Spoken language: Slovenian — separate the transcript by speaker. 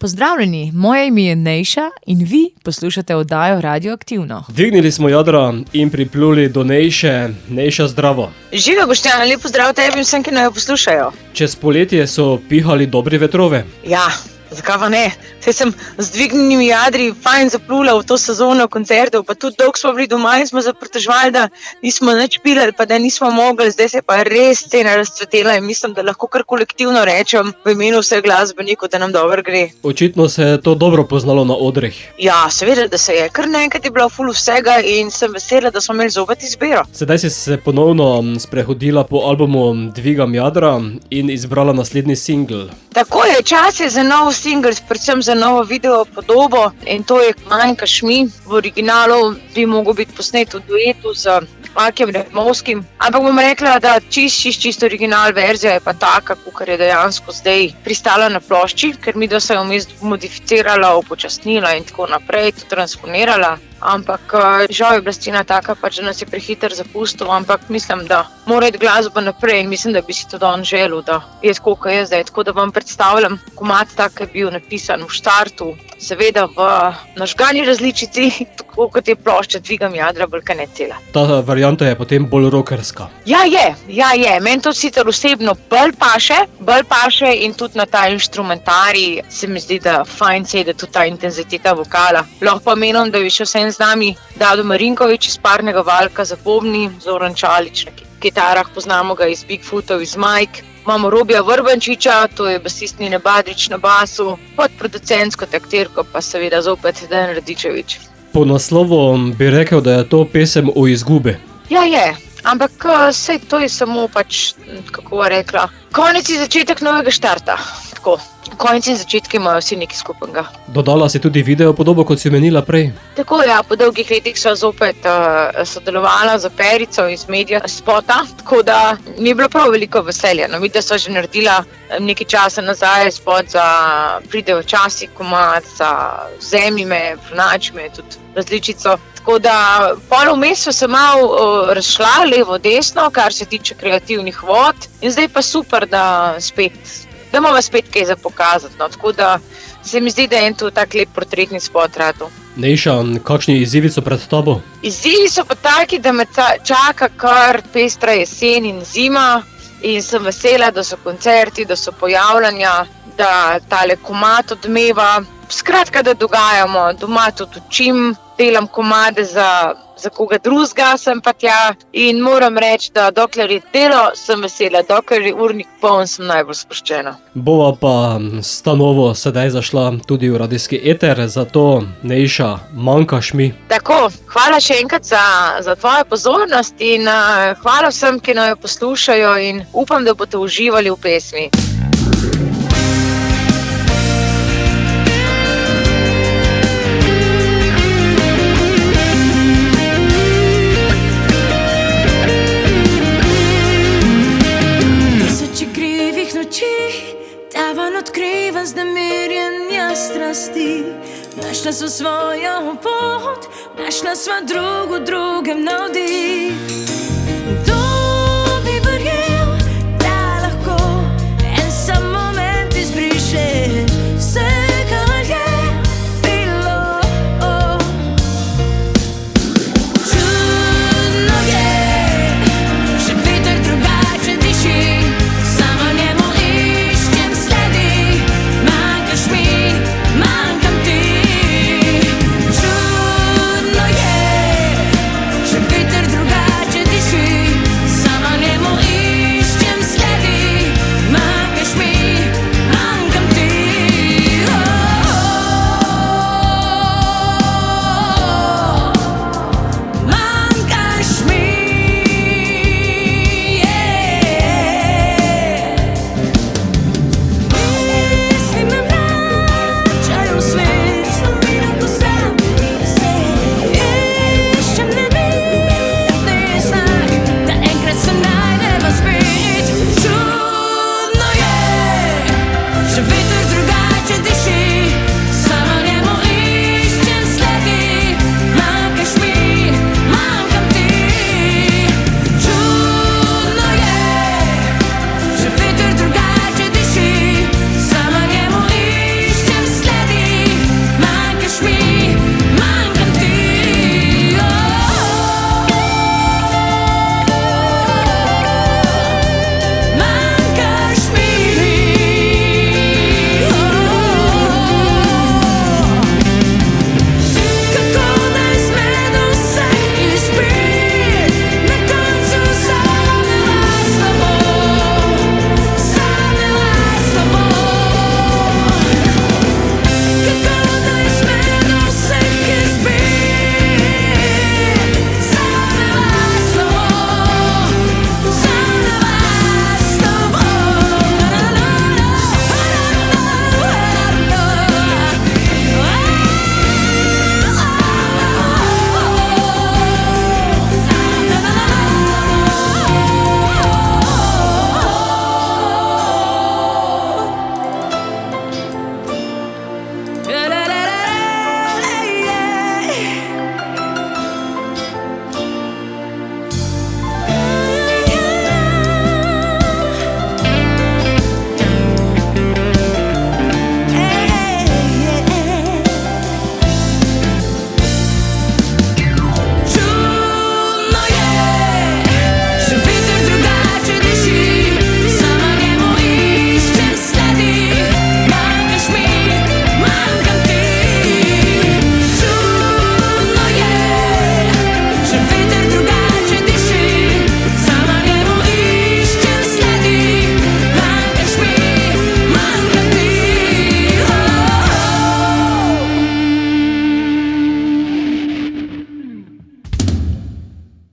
Speaker 1: Pozdravljeni, moje ime je Nejša in vi poslušate oddajo Radioaktivno.
Speaker 2: Dvignili smo jadra in pripluli do Nejše. Nejša, zdravo.
Speaker 3: Živijo, Boštjan, lep pozdrav tebi in vsem, ki naj jo poslušajo.
Speaker 2: Čez poletje so pihali dobri vetrove.
Speaker 3: Ja, zakaj pa ne? Saj sem z dvignjenimi jadri fajn zaplula v to sezono koncertov, pa tudi dolgo smo bili doma in smo zaprtežvali, da nismo nič pili, pa da nismo mogli, zdaj se je pa res scena razcvetela in mislim, da lahko kar kolektivno rečem v imenu vseh glasbenikov, da nam dobro gre.
Speaker 2: Očitno se je to dobro poznalo na odrih.
Speaker 3: Ja, seveda, da se je. Kar naenkrat je bila ful vsega in sem vesela, da smo imeli zopet izbiro.
Speaker 2: Sedaj si se ponovno sprehodila po albumu Dvigam jadra in izbrala naslednji singl.
Speaker 3: Tako je, čas je za nov singl, predvsem za novo video podobo in to je Manjkaš mi. V originalu bi mogel biti posnet v duetu z Akijem Removskim, ampak bom rekla, da čisto original verzija je pa taka, kakor je dejansko zdaj pristala na plošči, ker mi da se je vmes modificirala, upočasnila in tako naprej, to transponirala. Ampak žal je bila scena taka, pač, da nas je prehiter zapustil, ampak mislim, da mora iti glasba naprej in mislim, da bi si to on želel, da je tako, kot je zdaj. Tako da vam predstavljam komad tak, ki je bil napisan v štartu, seveda v nažgani različici, tako kot je plošča Dvigam jadra, bolj ne cela.
Speaker 2: Ta varianta je potem bolj rockerska.
Speaker 3: Ja je. Meni to sicer osebno bolj paše in tudi na ta inštrumentarij se mi zdi, da fajn sedi tudi ta intenziteta vokala. Lahko pa menim, da bi še vsem z nami Dado Marinković iz Parnega valka zapomni, Zoran Čalić na kitarah, poznamo ga iz Bigfootov, iz Mike. Imamo Robija Vrbančiča, to je basist Nine Badrić na basu, pod producentsko taktirko pa seveda zopet Dejan Radičević.
Speaker 2: Po naslovu bi rekel, da je to pesem o izgubi.
Speaker 3: Ja je, ampak sej to je samo pač, kako rekla, konec in začetek novega štarta. Tako, konec in začetki imajo vsi nekaj skupnega.
Speaker 2: Dodala si tudi video podobo, kot si menila prej.
Speaker 3: Tako ja, po dolgih letih sva zopet sodelovala z Perico iz Media Spota, tako da mi je bilo prav veliko veselja. No, videla sva že naredila nekaj časa nazaj spot za Pride v časi komad, za Vzemi me, Pronači me, tudi različico. Tako da pol vmes so se malo razšla levo desno, kar se tiče kreativnih vod in zdaj pa super, da imamo spet kaj za pokazati. No. Tako da se mi zdi, da je en tu tak lep portretni spot rado.
Speaker 2: Nejša, kakšni izzivi so pred tabo?
Speaker 3: Izzivi so pa taki, da me čaka kar pestra jesen in zima in sem vesela, da so koncerti, da so pojavljanja, da tale komad odmeva. Skratka, da dogajamo, doma tudi učim, delam komade za koga drugega, sem pa tja in moram reči, da dokler je delo, sem vesela, dokler je urnik poln, sem najbolj sproščena.
Speaker 2: Bova pa s ta novo sedaj zašla tudi v radijski eter, zato Nejša, Manjkaš mi.
Speaker 3: Tako, hvala še enkrat za tvojo pozornost in hvala vsem, ki naj jo poslušajo in upam, da boste uživali v pesmi.
Speaker 4: Tavan odkrivam znemirjenja strasti. Našla sva svojo pot, našla sva drugem navdih.